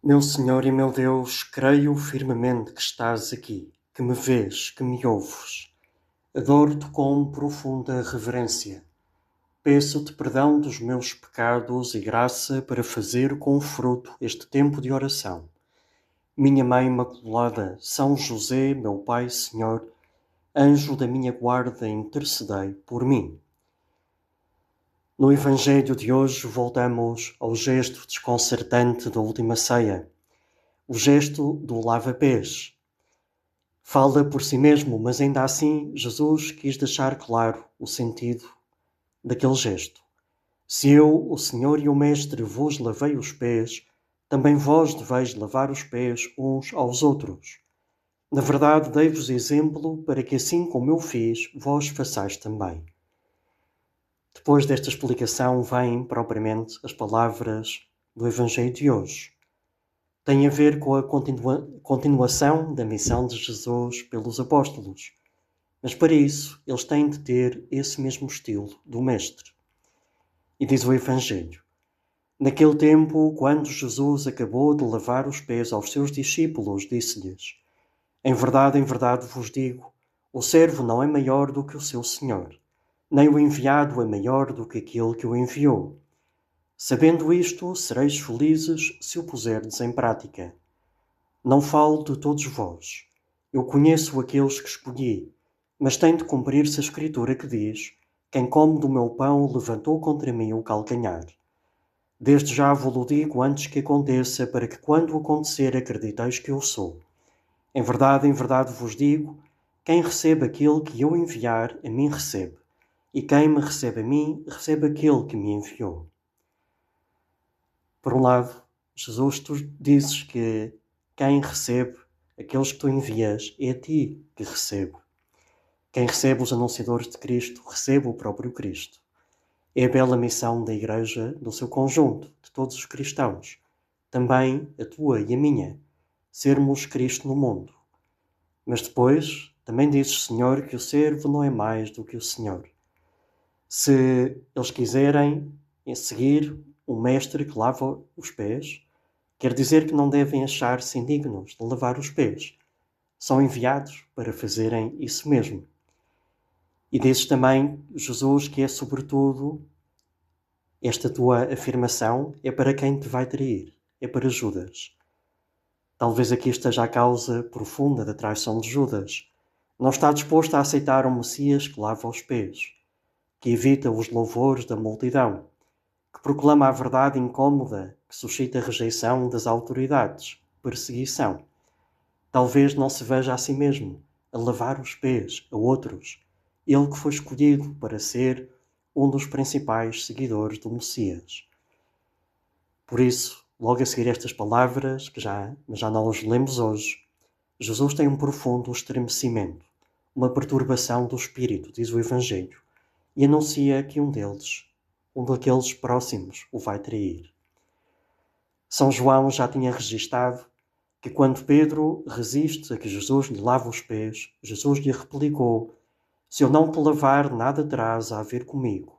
Meu Senhor e meu Deus, creio firmemente que estás aqui, que me vês, que me ouves. Adoro-te com profunda reverência. Peço-te perdão dos meus pecados e graça para fazer com fruto este tempo de oração. Minha Mãe Imaculada, São José, meu Pai Senhor, anjo da minha guarda, intercedei por mim. No Evangelho de hoje voltamos ao gesto desconcertante da última ceia, o gesto do lava-pés. Fala por si mesmo, mas ainda assim Jesus quis deixar claro o sentido daquele gesto. Se eu, o Senhor e o Mestre, vos lavei os pés, também vós deveis lavar os pés uns aos outros. Na verdade, dei-vos exemplo para que assim como eu fiz, vós façais também. Depois desta explicação vêm propriamente as palavras do Evangelho de hoje. Tem a ver com a continuação da missão de Jesus pelos apóstolos. Mas para isso, eles têm de ter esse mesmo estilo do Mestre. E diz o Evangelho: naquele tempo, quando Jesus acabou de lavar os pés aos seus discípulos, disse-lhes: em verdade vos digo, o servo não é maior do que o seu senhor, nem o enviado é maior do que aquele que o enviou. Sabendo isto, sereis felizes se o puserdes em prática. Não falo de todos vós. Eu conheço aqueles que escolhi, mas tem de cumprir-se a Escritura que diz: quem come do meu pão levantou contra mim o calcanhar. Desde já vos-lo digo antes que aconteça, para que quando acontecer acrediteis que eu sou. Em verdade vos digo, quem recebe aquele que eu enviar, a mim recebe. E quem me recebe a mim, recebe aquele que me enviou. Por um lado, Jesus, tu dizes que quem recebe aqueles que tu envias, é a ti que recebe. Quem recebe os anunciadores de Cristo, recebe o próprio Cristo. É a bela missão da Igreja, do seu conjunto, de todos os cristãos. Também a tua e a minha. Sermos Cristo no mundo. Mas depois, também dizes, Senhor, que o servo não é mais do que o Senhor. Se eles quiserem seguir um mestre que lava os pés, quer dizer que não devem achar-se indignos de lavar os pés. São enviados para fazerem isso mesmo. E dizes também, Jesus, que é sobretudo esta tua afirmação é para quem te vai trair, é para Judas. Talvez aqui esteja a causa profunda da traição de Judas. Não está disposto a aceitar um Messias que lava os pés, que evita os louvores da multidão, que proclama a verdade incômoda, que suscita rejeição das autoridades, perseguição. Talvez não se veja a si mesmo, a lavar os pés a outros, ele que foi escolhido para ser um dos principais seguidores do Messias. Por isso, logo a seguir estas palavras, mas já não as lemos hoje, Jesus tem um profundo estremecimento, uma perturbação do espírito, diz o Evangelho, e anuncia que um daqueles próximos, o vai trair. São João já tinha registado que quando Pedro resiste a que Jesus lhe lave os pés, Jesus lhe replicou: se eu não te lavar, nada terás a ver comigo.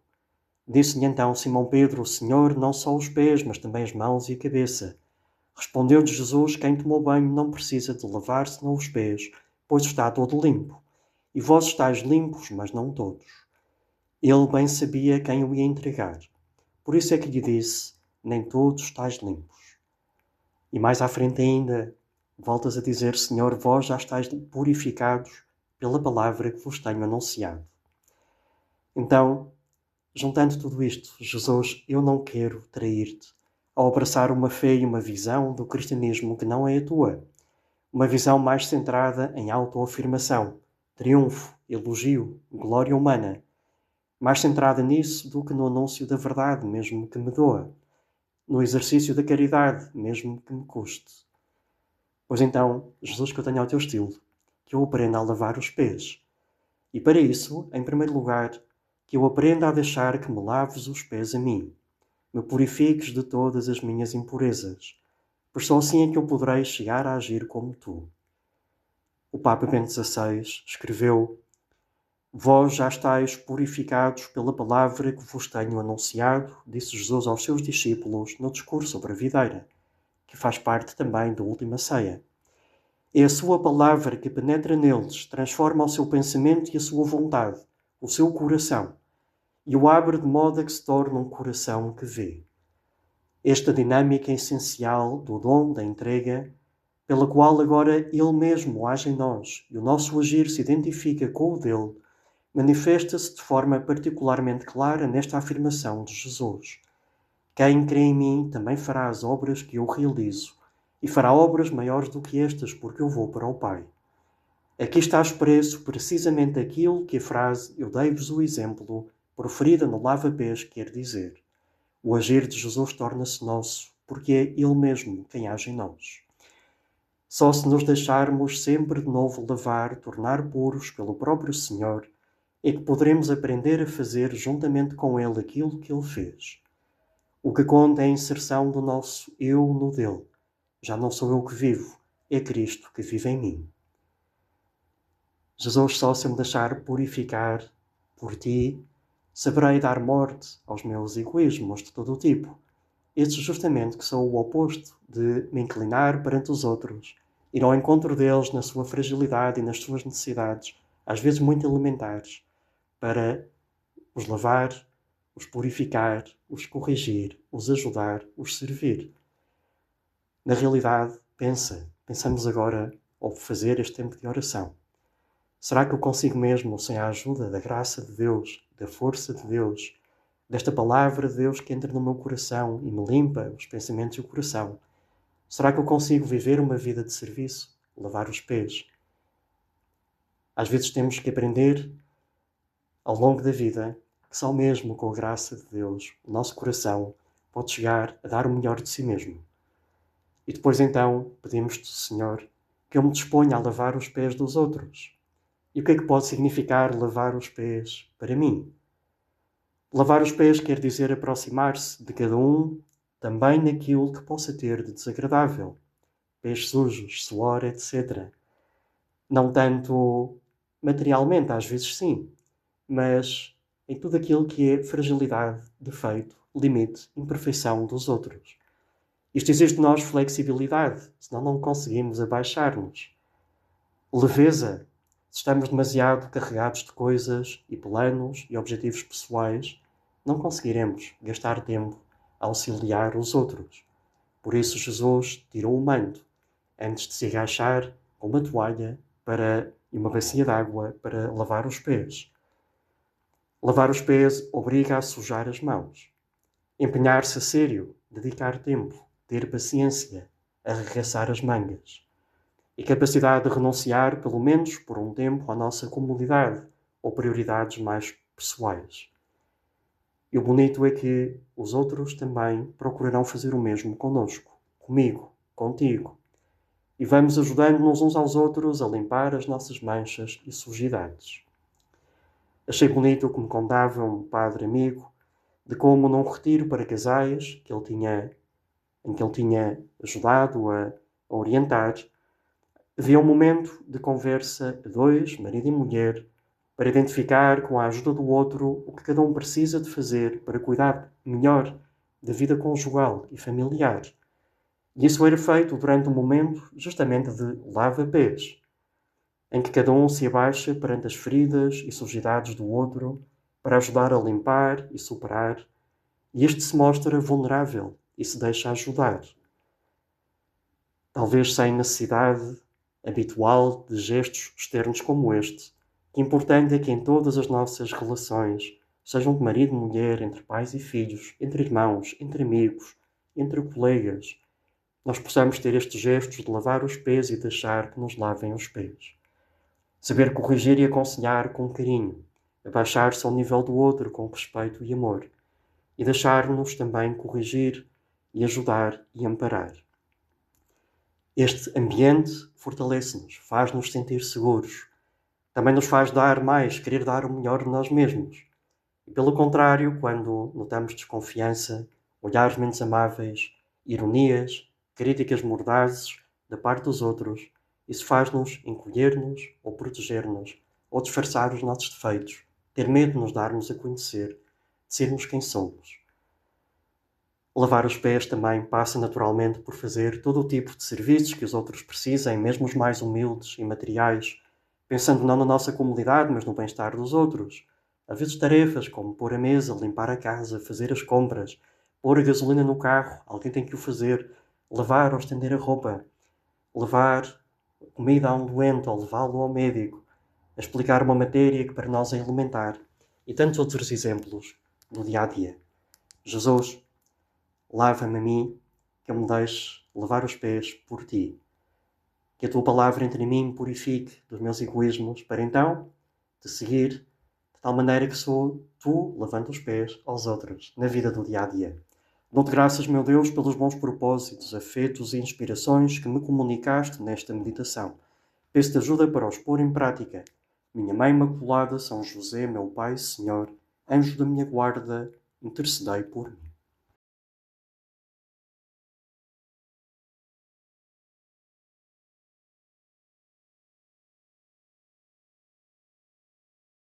Disse-lhe então Simão Pedro: Senhor, não só os pés, mas também as mãos e a cabeça. Respondeu-lhe Jesus: quem tomou banho não precisa de lavar senão os pés, pois está todo limpo. E vós estáis limpos, mas não todos. Ele bem sabia quem o ia entregar. Por isso é que lhe disse: nem todos estáis limpos. E mais à frente ainda, voltas a dizer: Senhor, vós já estáis purificados pela palavra que vos tenho anunciado. Então, juntando tudo isto, Jesus, eu não quero trair-te ao abraçar uma fé e uma visão do cristianismo que não é a tua. Uma visão mais centrada em autoafirmação, triunfo, elogio, glória humana. Mais centrada nisso do que no anúncio da verdade, mesmo que me doa. No exercício da caridade, mesmo que me custe. Pois então, Jesus, que eu tenho ao teu estilo, que eu aprenda a lavar os pés. E para isso, em primeiro lugar, que eu aprenda a deixar que me laves os pés a mim, me purifiques de todas as minhas impurezas, pois só assim é que eu poderei chegar a agir como tu. O Papa Bento XVI escreveu: vós já estáis purificados pela palavra que vos tenho anunciado, disse Jesus aos seus discípulos no discurso sobre a videira, que faz parte também da última ceia. É a sua palavra que penetra neles, transforma o seu pensamento e a sua vontade, o seu coração, e o abre de modo a que se torne um coração que vê. Esta dinâmica essencial do dom da entrega, pela qual agora Ele mesmo age em nós e o nosso agir se identifica com o dele, manifesta-se de forma particularmente clara nesta afirmação de Jesus. Quem crê em mim também fará as obras que eu realizo, e fará obras maiores do que estas, porque eu vou para o Pai. Aqui está expresso precisamente aquilo que a frase "eu dei-vos o exemplo", proferida no lava-pés, quer dizer. O agir de Jesus torna-se nosso, porque é Ele mesmo quem age em nós. Só se nos deixarmos sempre de novo lavar, tornar puros pelo próprio Senhor, é que poderemos aprender a fazer juntamente com Ele aquilo que Ele fez. O que conta é a inserção do nosso eu no dele. Já não sou eu que vivo, é Cristo que vive em mim. Jesus, só se me deixar purificar por ti, saberei dar morte aos meus egoísmos de todo o tipo. Estes justamente que são o oposto de me inclinar perante os outros, ir ao encontro deles na sua fragilidade e nas suas necessidades, às vezes muito elementares, para os lavar, os purificar, os corrigir, os ajudar, os servir. Na realidade, pensamos agora ao fazer este tempo de oração. Será que eu consigo mesmo, sem a ajuda da graça de Deus, da força de Deus, desta palavra de Deus que entra no meu coração e me limpa os pensamentos e o coração, será que eu consigo viver uma vida de serviço, lavar os pés? Às vezes temos que aprender, ao longo da vida, que só mesmo com a graça de Deus, o nosso coração pode chegar a dar o melhor de si mesmo. E depois então pedimos-te, Senhor, que eu me disponha a lavar os pés dos outros. E o que é que pode significar lavar os pés para mim? Lavar os pés quer dizer aproximar-se de cada um também naquilo que possa ter de desagradável. Pés sujos, suor, etc. Não tanto materialmente, às vezes sim, mas em tudo aquilo que é fragilidade, defeito, limite, imperfeição dos outros. Isto exige de nós flexibilidade, senão não conseguimos abaixar-nos. Leveza, se estamos demasiado carregados de coisas e planos e objetivos pessoais, não conseguiremos gastar tempo a auxiliar os outros. Por isso Jesus tirou o manto, antes de se agachar com uma toalha e uma bacia de água para lavar os pés. Lavar os pés obriga a sujar as mãos. Empenhar-se a sério, dedicar tempo, ter paciência, arregaçar as mangas. E capacidade de renunciar, pelo menos por um tempo, à nossa comodidade ou prioridades mais pessoais. E o bonito é que os outros também procurarão fazer o mesmo connosco, comigo, contigo. E vamos ajudando-nos uns aos outros a limpar as nossas manchas e sujidades. Achei bonito o que me contava um padre amigo de como num retiro para casais em que ele tinha ajudado a orientar, havia um momento de conversa a dois, marido e mulher, para identificar com a ajuda do outro o que cada um precisa de fazer para cuidar melhor da vida conjugal e familiar. E isso era feito durante um momento justamente de lava-pés, em que cada um se abaixa perante as feridas e sujidades do outro para ajudar a limpar e superar, e este se mostra vulnerável e se deixa ajudar. Talvez sem necessidade habitual de gestos externos como este, que importante é que em todas as nossas relações, sejam de marido e mulher, entre pais e filhos, entre irmãos, entre amigos, entre colegas, nós possamos ter estes gestos de lavar os pés e deixar que nos lavem os pés. Saber corrigir e aconselhar com carinho, abaixar-se ao nível do outro com respeito e amor, e deixar-nos também corrigir e ajudar e amparar. Este ambiente fortalece-nos, faz-nos sentir seguros, também nos faz dar mais, querer dar o melhor de nós mesmos. E pelo contrário, quando notamos desconfiança, olhares menos amáveis, ironias, críticas mordazes da parte dos outros, isso faz-nos encolher-nos ou proteger-nos, ou disfarçar os nossos defeitos, ter medo de nos darmos a conhecer, de sermos quem somos. Lavar os pés também passa naturalmente por fazer todo o tipo de serviços que os outros precisem, mesmo os mais humildes e materiais, pensando não na nossa comunidade, mas no bem-estar dos outros. Às vezes tarefas como pôr a mesa, limpar a casa, fazer as compras, pôr a gasolina no carro, alguém tem que o fazer, lavar ou estender a roupa, levar comida a um doente ou levá-lo ao médico, explicar uma matéria que para nós é elementar, e tantos outros exemplos no dia a dia. Jesus, lava-me a mim, que eu me deixe lavar os pés por ti. Que a tua palavra entre em mim me purifique dos meus egoísmos, para então te seguir de tal maneira que sou tu lavando os pés aos outros, na vida do dia a dia. Dou-te graças, meu Deus, pelos bons propósitos, afetos e inspirações que me comunicaste nesta meditação. Peço-te ajuda para os pôr em prática. Minha Mãe Imaculada, São José, meu Pai, Senhor, anjo da minha guarda, intercedei por mim.